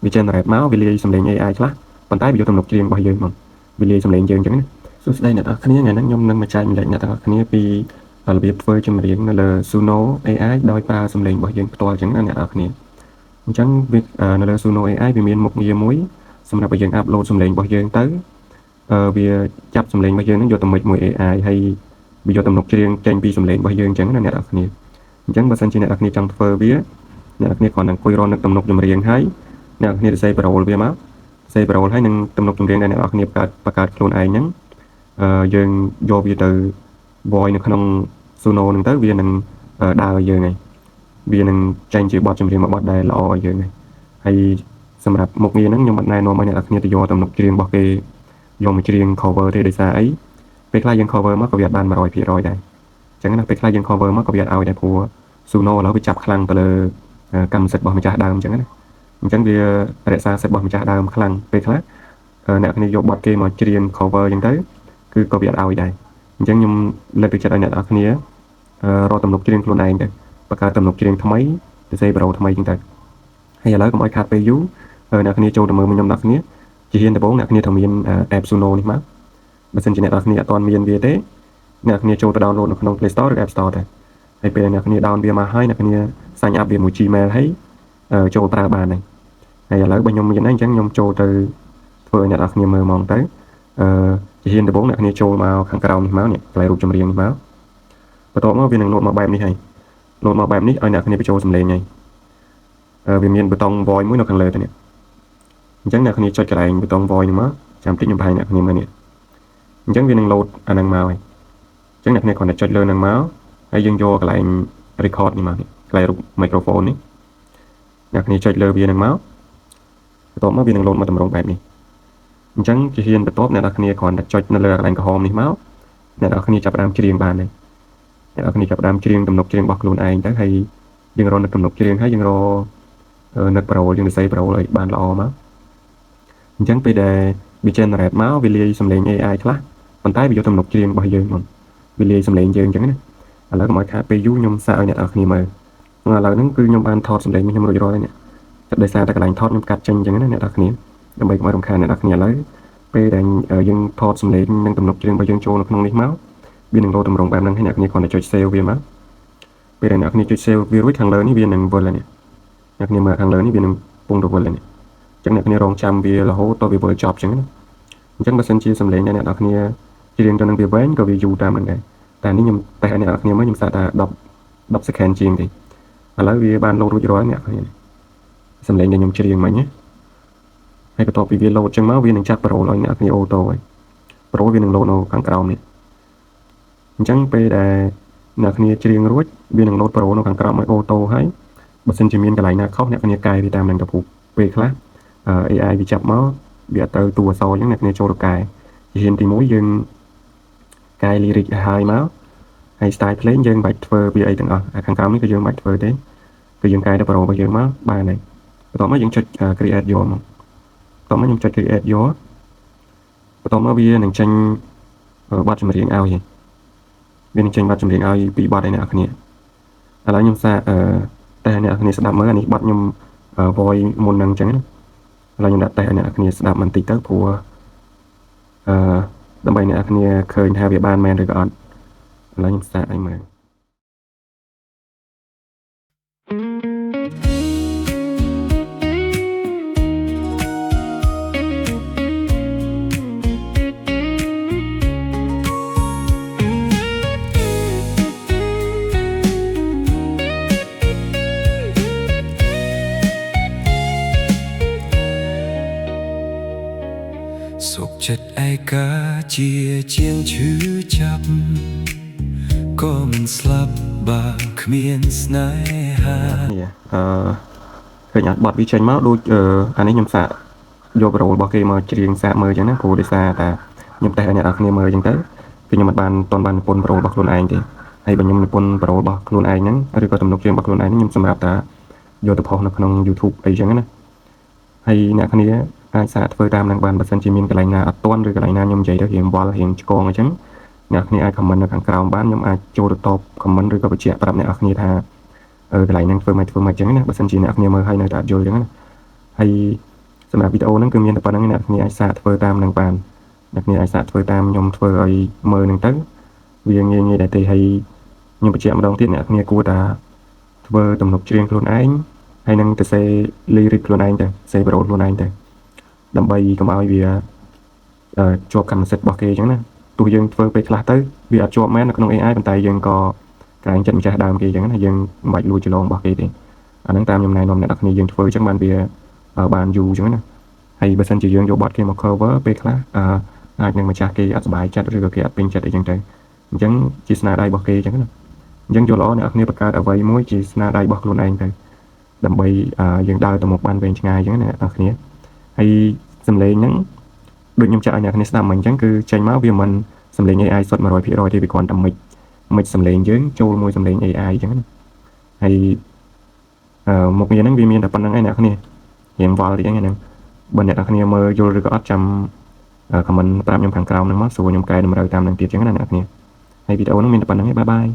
វា generate មកវាលាយសំឡេង AI ខ្លះប៉ុន្តែវាយកទំនុកច្រៀងរបស់យើងមកវាលាយសំឡេងយើងអញ្ចឹងណាសួស្តីអ្នកនរគ្នាថ្ងៃនេះខ្ញុំនឹងមកចែកម្លែកអ្នកទាំងអស់គ្នាពីរបៀបធ្វើចម្រៀងនៅលើ Suno AI ដោយប្រើសំឡេងរបស់យើងផ្ទាល់អញ្ចឹងណាអ្នកនរគ្នាអញ្ចឹងវានៅលើ Suno AI វាមានមុខងារមួយសម្រាប់ឲ្យយើង upload សំឡេងរបស់យើងទៅវាចាប់សំឡេងរបស់យើងនឹងយកទៅ mix មួយ AI ហើយវាយកទំនុកច្រៀងចេញពីសំឡេងរបស់យើងអញ្ចឹងណាអ្នកនរគ្នាអញ្ចឹងបើសិនជាអ្នកនរគ្នាចង់ធ្វើវាអ្នកនរគ្នាគ្រាន់តែអង្គុយរកនឹកទំនុកចម្រៀងហើយអ្នកនរគ្នាសរសេរប្រូលវាមកសរសេរប្រូលហើយនឹងទំនុកចម្រៀងដែលអ្នកនរគ្នាបង្កើតខ្លួនឯងហ្នឹងយើងយកវាទៅ voice នៅក្នុង Suno ហ្នឹងទៅវានឹងដើរឲ្យយើងហើយវានឹងចេញជាបទចម្រៀងមួយបទដែលល្អឲ្យយើងហើយសម្រាប់មុខងារហ្នឹងខ្ញុំអត់ណែនាំឲ្យអ្នកនរគ្នាទៅយកទំនុកច្រៀងរបស់គេយកមកច្រៀង cover ទេដោយសារអីពេលខ្លះយើង cover មកក៏វាអត់បាន 100% ដែរអញ្ចឹងណាពេលខ្លះយើង cover មកក៏វាអត់ឲ្យដែរព្រោះ Suno ឥឡូវវាចាប់ខ្លាំងទៅលើកម្មសិទ្ធិរបស់ម្ចាស់ដើមអញ្ចឹងណាអញ្ចឹងវារក្សាសិទ្ធិរបស់ម្ចាស់ដើមខ្លាំងពេលខ្លះអ្នកគ្នាយកបទគេមកច្រៀង cover អញ្ចឹងទៅគឺក៏វាអត់ឲ្យដែរអញ្ចឹងខ្ញុំលើកទឹកចិត្តឲ្យអ្នកនរគ្នារកទំនុកច្រៀងខ្លួនឯងទៅបង្កើតទំនុកច្រៀងថ្មីទៅសេប្រូថ្មីអញ្ចឹងទៅហើយឥឡូវកុំឲ្យខាតពេលយូរអ្នកគ្នាចូលទៅមើលខ្ញុំអ្នកគ្នាជាហ៊ានដំបូងអ្នកគ្នាត្រូវមាន app Suno នេះមកបើសិនជាអ្នកនរគ្នាអត់ទាន់មានវាទេអ្នកគ្នាចូលទៅ download នៅក្នុង Play Store ឬ App Store ទៅហើយពេលអ្នកគ្នា down វាមកហើយអ្នកគ្នា sign up វាមួយ Gmail ហើយចូលប្រើបានហើយឥឡូវបើខ្ញុំមានអញ្ចឹងខ្ញុំចូលទៅធ្វើឲ្យអ្នកនរគ្នាមើលហ្មងទៅជាហ៊ានដំបូងអ្នកគ្នាចូលមកខាងក្រោមនេះមកនេះផ្លែរូបចម្រៀងនេះមកបន្ទាប់មកវានឹង load មកបែបនេះហើយ load មកបែបនេះឲ្យអ្នកគ្នាបញ្ចូលសំឡេងហើយវាមានប៊ូតុង voice មួយនៅខាងលើទៅនេះអញ្ចឹងអ្នកគ្នាចុចកន្លែងប៊ូតុង voice នេះមកចាំតិចខ្ញុំបង្ហាញអ្នកគ្នាមើលនេះអញ្ចឹងវានឹង load អាហ្នឹងមកហើយអញ្ចឹងអ្នកគ្នាគ្រាន់តែចុចលើហ្នឹងមកហើយយើងយកកន្លែង record នេះមកនេះកន្លែងរូប microphone នេះអ្នកគ្នាចុចលើវាហ្នឹងមកបន្ទាប់មកវានឹង load មកតម្រង់បែបនេះអញ្ចឹងជាហ៊ានបន្ទាប់អ្នកនរគ្នាគ្រាន់តែចុចនៅលើកន្លែងក្រហមនេះមកអ្នកនរគ្នាចាប់ផ្ដើមច្រៀងបានហើយអ្នកនរគ្នាចាប់ផ្ដើមច្រៀងទំនុកច្រៀងរបស់ខ្លួនឯងទៅហើយយើងរកនឹកទំនុកច្រៀងហើយយើងរកនឹកប្រូលយើងសរសេរប្រូលឲ្យបានល្អមកអញ្ចឹងពេលដែលវា generate មកវាលាយសំឡេង AI ខ្លះប៉ុន្តែវាយកទំនុកច្រៀងរបស់យើងមកវាលាយសំឡេងយើងអញ្ចឹងណាឥឡូវកុំឲ្យខាតពេលយូរខ្ញុំសាកឲ្យអ្នកនរគ្នាមើលឥឡូវហ្នឹងគឺខ្ញុំបានថតសំឡេងខ្ញុំរួចរាល់ហើយនេះតែដោយសារតែកន្លែងថតខ្ញុំកាត់ចេញអញ្ចឹងណាអ្នកនរគ្នាដើម្បីកុំឲ្យរំខានអ្នកនរគ្នាឥឡូវពេលដែលយើងថតសំឡេងនិងទំនុកច្រៀងរបស់យើងចូលនៅក្នុងនេះមកវានឹងរកតម្រង់បែបហ្នឹងហើយអ្នកគ្នាគ្រាន់តែចុច save វាមកពេលដែលអ្នកគ្នាចុច save វារួចខាងលើនេះវានឹងវិលហើយនេះអ្នកគ្នាមើលខាងលើនេះវានឹងពងទៅវិលហើយនេះអញ្ចឹងអ្នកគ្នារងចាំវារហូតដល់វាវិលចប់អញ្ចឹងណាអញ្ចឹងបើសិនជាសំឡេងដែលអ្នកនរគ្នាច្រៀងទៅនឹងវាវែងក៏វាយូរតាមនឹងដែរតែនេះខ្ញុំតែឲ្យអ្នកនរគ្នាមើលខ្ញុំសាកថា10 second ជាងទេឥឡូវវាបានលោតរួចរាល់អ្នកគ្នាសំឡេងដែលខ្ញុំច្រៀងមិញណាហើយបន្ទាប់ពីវាលោតចឹងមកវានឹងចាត់ប្រូលឲ្យអ្នកគ្នាអូតូហើយប្រូលវានឹងលោតនៅខាងក្រោមនេះអញ្ចឹងពេលដែលអ្នកគ្នាច្រៀងរួចវានឹងលោតប្រូលនៅខាងក្រោមឲ្យអូតូហើយបើសិនជាមានកន្លែងណាខុសអ្នកគ្នាកែវាតាមនឹងទៅពេលខ្លះAI វាចាប់មកវាអត់ទៅតួអក្សរអញ្ចឹងអ្នកគ្នាចូលទៅកែជាហ៊ានទី1យើងកែ lyric ឲ្យមកហើយ style ភ្លេងយើងបាច់ធ្វើវាអីទាំងអស់ខាងក្រោមនេះគឺយើងបាច់ធ្វើទេគឺយើងកែទៅប្រូរបស់យើងមកបានហើយបន្ទាប់មកយើងចុច create យកមកបន្ទាប់មកខ្ញុំចុច create យកបន្ទាប់មកវានឹងចេញបទចម្រៀងឲ្យវានឹងចេញបទចម្រៀងឲ្យពីបទឲ្យអ្នកគ្នាឥឡូវខ្ញុំសាកតែអ្នកគ្នាស្ដាប់មើលអានេះបទខ្ញុំ voice មុនហ្នឹងអញ្ចឹងណាឥឡូវខ្ញុំដាក់តែអ្នកគ្នាស្ដាប់បន្តិចទៅព្រោះដើម្បីអ្នកគ្នាឃើញថាវាបានមែនឬក៏អត់ឥឡូវខ្ញុំសាកឲ្យមើលសុខចិត្តឯកាជាជាងឈឺចាប់ក៏មិនស្លាប់បើគ្មានស្នេហានេះឃើញអត់បត់វាចេញមកដូចអានេះខ្ញុំសាកយកប្រូលរបស់គេមកច្រៀងសាកមើលអញ្ចឹងណាព្រោះដោយសារតែខ្ញុំតែឲ្យអ្នកនរគ្នាមើលអញ្ចឹងទៅគឺខ្ញុំមិនបានទាន់បាននិពន្ធប្រូលរបស់ខ្លួនឯងទេហើយបើខ្ញុំនិពន្ធប្រូលរបស់ខ្លួនឯងហ្នឹងឬក៏ទំនុកច្រៀងរបស់ខ្លួនឯងខ្ញុំសម្រាប់ថាយកទៅផុសនៅក្នុង YouTube អីចឹងណាហើយអ្នកគ្នាអាចសាកធ្វើតាមនឹងបានបើសិនជាមានកន្លែងណាអត់ទាន់ឬកន្លែងណាខ្ញុំនិយាយទៅរៀងវល់រៀងឆ្កងអញ្ចឹងអ្នកគ្នាអាច comment នៅខាងក្រោមបានខ្ញុំអាចចូលទៅតប comment ឬក៏បញ្ជាក់ប្រាប់អ្នកគ្នាថាកន្លែងហ្នឹងធ្វើមិនអញ្ចឹងណាបើសិនជាអ្នកគ្នាមើលហើយនៅតែអត់យល់អញ្ចឹងណាហើយ សម្រាប់វីដេអូហ្នឹងគឺមានតែប៉ុណ្្នឹងអ្នកគ្នាអាចសាកធ្វើតាមនឹងបានអ្នកគ្នាអាចសាកធ្វើតាមខ្ញុំធ្វើឲ្យមើលហ្នឹងទៅវាងាយៗដែរទេហើយខ្ញុំបញ្ជាក់ម្ដងទៀតអ្នកគ្នាគួរតែធ្វើទំនុកច្រៀងខ្លួនឯងហើយនឹងទៅសេលីរិកខ្លួនឯងទៅសេប្រូតខ្លួនឯងទៅដើម្បីកុំឲ្យវាជាប់កម្មសិទ្ធិរបស់គេអញ្ចឹងណាទោះយើងធ្វើពេលខ្លះទៅវាអត់ជាប់មែននៅក្នុង AI ប៉ុន្តែយើងក៏ក្រែងចិត្តម្ចាស់ដើមគេអញ្ចឹងណាយើងមិនបាច់លួចច្រឡំរបស់គេទេអាហ្នឹងតាមខ្ញុំណែនាំអ្នកនរគ្នាយើងធ្វើអញ្ចឹងបានវាបានយូរអញ្ចឹងណាហើយបើសិនជាយើងយកបទគេមក cover ពេលខ្លះអាចនឹងម្ចាស់គេអត់សប្បាយចិត្តឬក៏គេអត់ពេញចិត្តអីចឹងទៅអញ្ចឹងជាស្នាដៃរបស់គេអញ្ចឹងណាអញ្ចឹងយកល្អអ្នកនរគ្នាបង្កើតអ្វីមួយជាស្នាដៃរបស់ខ្លួនឯងទៅដើម្បីយើងដើរទៅមុខបានវែងឆ្ងាយអញ្ចឹងណាអ្នកនរគ្នាហើយសំឡេងហ្នឹងដូចខ្ញុំចាក់ឲ្យអ្នកគ្នាស្ដាប់មិញអញ្ចឹងគឺចេញមកវាមិនសំឡេង AI សុទ្ធ 100% ទេវាគ្រាន់តែមិចសំឡេងយើងចូលមួយសំឡេង AI អញ្ចឹងណាហើយមុខងារហ្នឹងវាមានតែប៉ុណ្្នឹងឯងអ្នកគ្នារៀងវល់តិចហ្នឹងបើអ្នកនរគ្នាមើលយល់ឬក៏អត់ចាំខមមិនប្រាប់ខ្ញុំខាងក្រោមហ្នឹងមកសួរខ្ញុំកែតម្រូវតាមនឹងទៀតអញ្ចឹងណាអ្នកគ្នាហើយវីដេអូហ្នឹងមានតែប៉ុណ្្នឹងឯងបាយបាយ